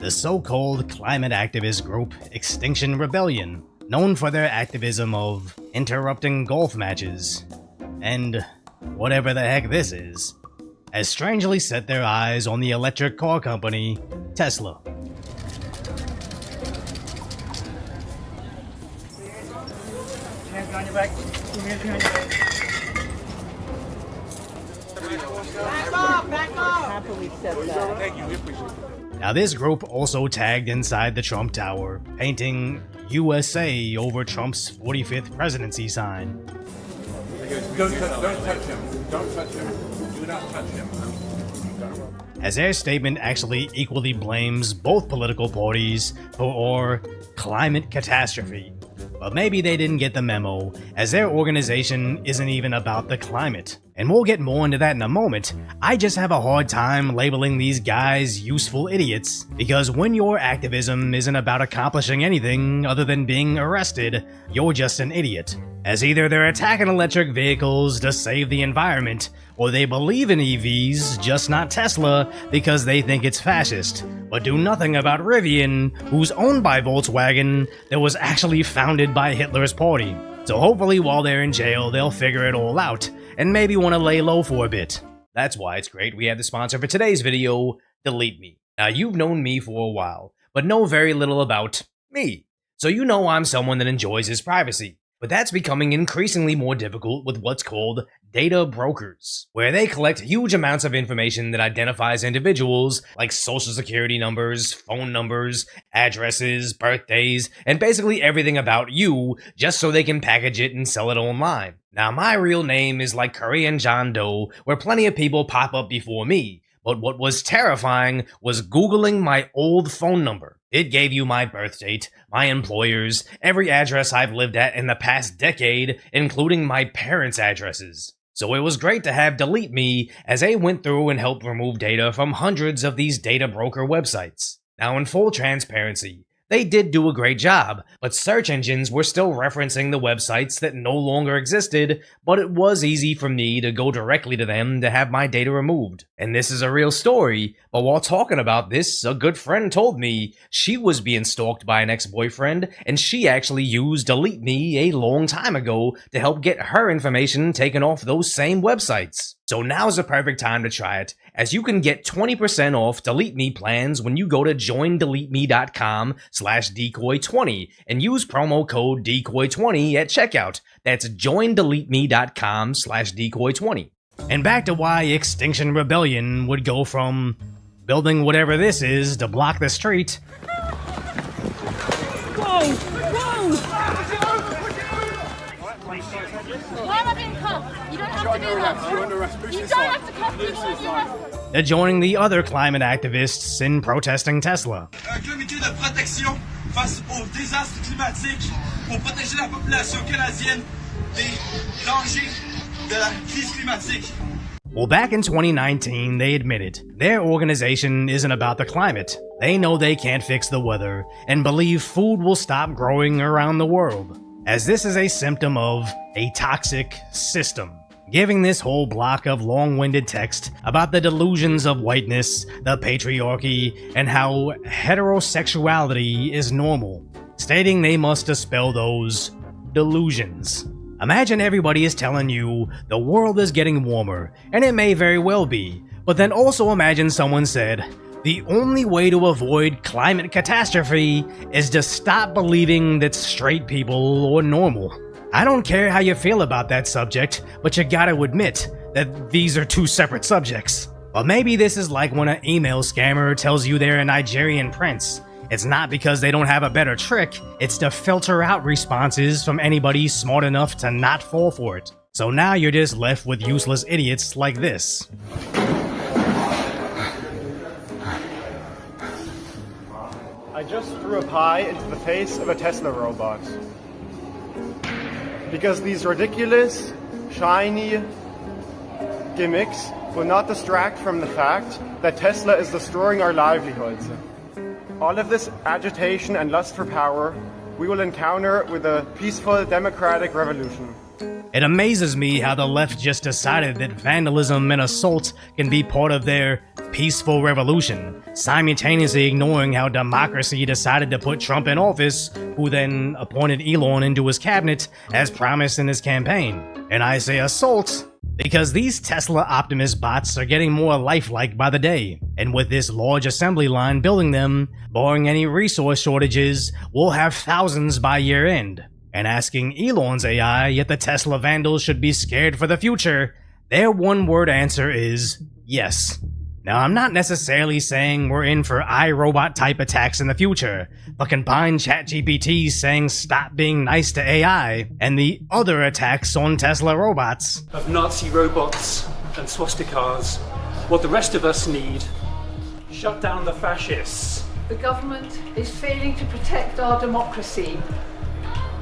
the so-called climate activist group Extinction Rebellion, known for their activism of interrupting golf matches and whatever the heck this is, has strangely set their eyes on the electric car company Tesla. Hands behind your back. Hands behind your back. Back off! Happily said that. Thank you, we appreciate it. Now this group also tagged inside the Trump Tower, painting USA over Trump's 45th presidency sign. Don't touch him. Don't touch him. Do not touch him. As their statement actually equally blames both political parties for climate catastrophe. But maybe they didn't get the memo, as their organization isn't even about the climate. And we'll get more into that in a moment. I just have a hard time labeling these guys useful idiots, because when your activism isn't about accomplishing anything other than being arrested, you're just an idiot. As either they're attacking electric vehicles to save the environment, or they believe in EVs, just not Tesla, because they think it's fascist, but do nothing about Rivian, who's owned by Volkswagen, that was actually founded by Hitler's party. So hopefully while they're in jail, they'll figure it all out, and maybe want to lay low for a bit. That's why it's great we have the sponsor for today's video, Delete Me. Now you've known me for a while, but know very little about me. So you know I'm someone that enjoys his privacy. But that's becoming increasingly more difficult with what's called data brokers, where they collect huge amounts of information that identifies individuals like social security numbers, phone numbers, addresses, birthdays, and basically everything about you just so they can package it and sell it online. Now my real name is like Korean John Doe, where plenty of people pop up before me. But what was terrifying was Googling my old phone number. It gave you my birth date, my employers, every address I've lived at in the past decade, including my parents' addresses. So it was great to have Delete Me, as they went through and helped remove data from hundreds of these data broker websites. Now in full transparency, they did do a great job, but search engines were still referencing the websites that no longer existed, but it was easy for me to go directly to them to have my data removed. And this is a real story, but while talking about this, a good friend told me she was being stalked by an ex-boyfriend, and she actually used Delete Me a long time ago to help get her information taken off those same websites. So now's the perfect time to try it, as you can get 20% off Delete Me plans when you go to joindeleteme.com/decoy20 and use promo code decoy20 at checkout. That's joindeleteme.com/decoy20. And back to why Extinction Rebellion would go from building whatever this is to block the street. Whoa! Whoa! Why am I being cuffed? You don't have to do that. You don't have to cuff people when you're arrested. They're joining the other climate activists in protesting Tesla. Un comité de protection face aux désastres climatiques pour protéger la population canadienne des dangers de la crise climatique. Well, back in 2019, they admitted their organization isn't about the climate. They know they can't fix the weather and believe food will stop growing around the world, as this is a symptom of a toxic system. Giving this whole block of long-winded text about the delusions of whiteness, the patriarchy, and how heterosexuality is normal, stating they must dispel those delusions. Imagine everybody is telling you the world is getting warmer, and it may very well be, but then also imagine someone said, the only way to avoid climate catastrophe is to stop believing that straight people are normal. I don't care how you feel about that subject, but you gotta admit that these are two separate subjects. But maybe this is like when an email scammer tells you they're a Nigerian prince. It's not because they don't have a better trick, it's to filter out responses from anybody smart enough to not fall for it. So now you're just left with useless idiots like this. I just threw a pie into the face of a Tesla robot. Because these ridiculous, shiny gimmicks will not distract from the fact that Tesla is destroying our livelihoods. All of this agitation and lust for power we will encounter with a peaceful democratic revolution. It amazes me how the left just decided that vandalism and assault can be part of their peaceful revolution, simultaneously ignoring how democracy decided to put Trump in office, who then appointed Elon into his cabinet as promised in his campaign. And I say assault because these Tesla Optimus bots are getting more lifelike by the day, and with this large assembly line building them, barring any resource shortages, we'll have thousands by year end. And asking Elon's AI if the Tesla vandals should be scared for the future, their one-word answer is yes. Now, I'm not necessarily saying we're in for iRobot-type attacks in the future, but combine ChatGPT saying stop being nice to AI and the other attacks on Tesla robots. Of Nazi robots and swastikas, what the rest of us need, shut down the fascists. The government is failing to protect our democracy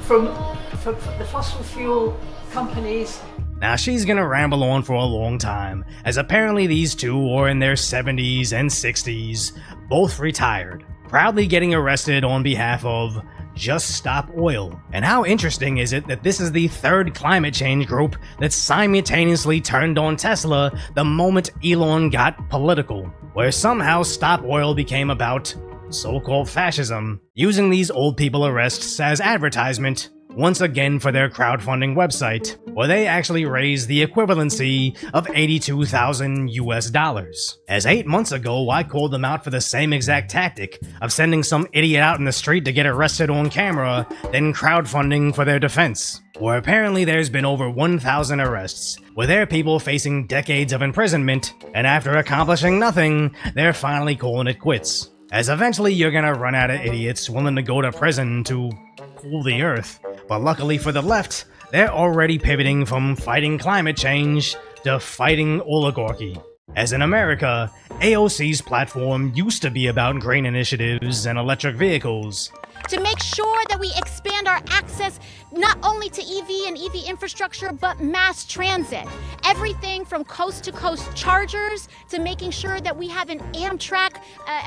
from the fossil fuel companies. Now she's gonna ramble on for a long time, as apparently these two are in their 70s and 60s, both retired, proudly getting arrested on behalf of Just Stop Oil. And how interesting is it that this is the third climate change group that simultaneously turned on Tesla the moment Elon got political, where somehow Stop Oil became about so-called fascism, using these old people arrests as advertisement once again for their crowdfunding website, where they actually raised the equivalency of $82,000 US. As 8 months ago, I called them out for the same exact tactic of sending some idiot out in the street to get arrested on camera, then crowdfunding for their defense. Where apparently there's been over 1,000 arrests, with their people facing decades of imprisonment, and after accomplishing nothing, they're finally calling it quits. As eventually you're gonna run out of idiots willing to go to prison to cool the earth. But luckily for the left, they're already pivoting from fighting climate change to fighting oligarchy. As in America, AOC's platform used to be about green initiatives and electric vehicles, to make sure that we expand our access not only to EV and EV infrastructure, but mass transit. Everything from coast-to-coast chargers to making sure that we have an Amtrak,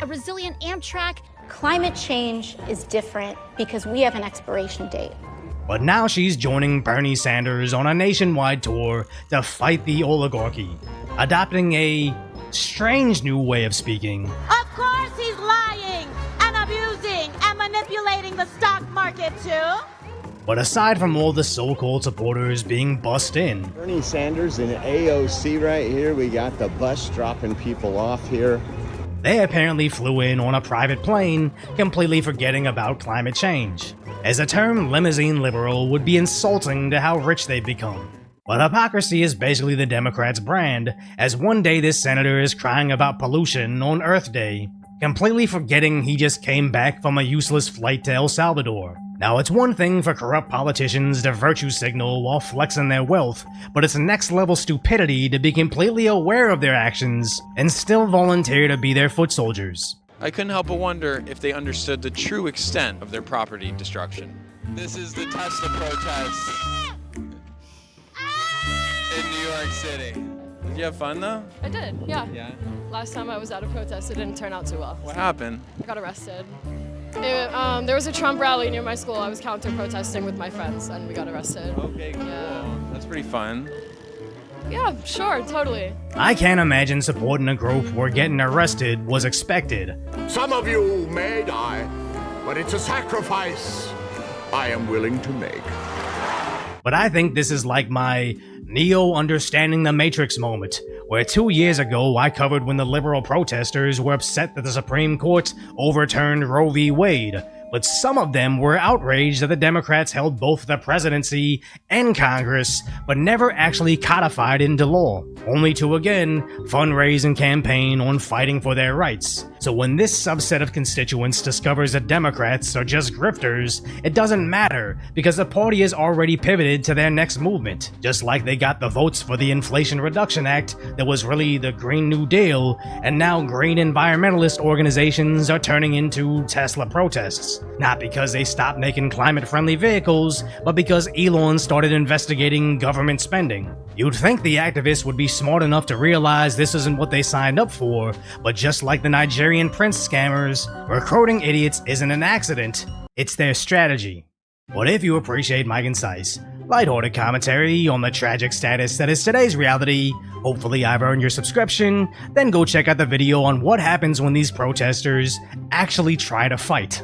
a resilient Amtrak. Climate change is different because we have an expiration date. But now she's joining Bernie Sanders on a nationwide tour to fight the oligarchy, adopting a strange new way of speaking. Of course he's lying and abusing and manipulating the stock market too. But aside from all the so-called supporters being bussed in, Bernie Sanders and AOC right here, we got the bus dropping people off here. They apparently flew in on a private plane, completely forgetting about climate change, as the term limousine liberal would be insulting to how rich they've become. But hypocrisy is basically the Democrats' brand, as one day this senator is crying about pollution on Earth Day, completely forgetting he just came back from a useless flight to El Salvador. Now, it's one thing for corrupt politicians to virtue signal while flexing their wealth, but it's next-level stupidity to be completely aware of their actions and still volunteer to be their foot soldiers. I couldn't help but wonder if they understood the true extent of their property destruction. This is the Tesla protest in New York City. Did you have fun though? I did, yeah. Yeah? Last time I was at a protest, it didn't turn out too well. What happened? I got arrested. There was a Trump rally near my school. I was counter-protesting with my friends, and we got arrested. Okay, cool. Yeah. That's pretty fun. Yeah, sure, totally. I can't imagine supporting a group where getting arrested was expected. Some of you may die, but it's a sacrifice I am willing to make. But I think this is like my Neo understanding the Matrix moment, where 2 years ago I covered when the liberal protesters were upset that the Supreme Court overturned Roe v. Wade, but some of them were outraged that the Democrats held both the presidency and Congress, but never actually codified into law, only to again fundraise and campaign on fighting for their rights. So when this subset of constituents discovers that Democrats are just grifters, it doesn't matter, because the party has already pivoted to their next movement, just like they got the votes for the Inflation Reduction Act that was really the Green New Deal, and now green environmentalist organizations are turning into Tesla protests. Not because they stopped making climate-friendly vehicles, but because Elon started investigating government spending. You'd think the activists would be smart enough to realize this isn't what they signed up for, but just like the Nigerian prince scammers, recruiting idiots isn't an accident, it's their strategy. But if you appreciate my concise, lighthearted commentary on the tragic status that is today's reality. Hopefully I've earned your subscription. Then go check out the video on what happens when these protesters actually try to fight.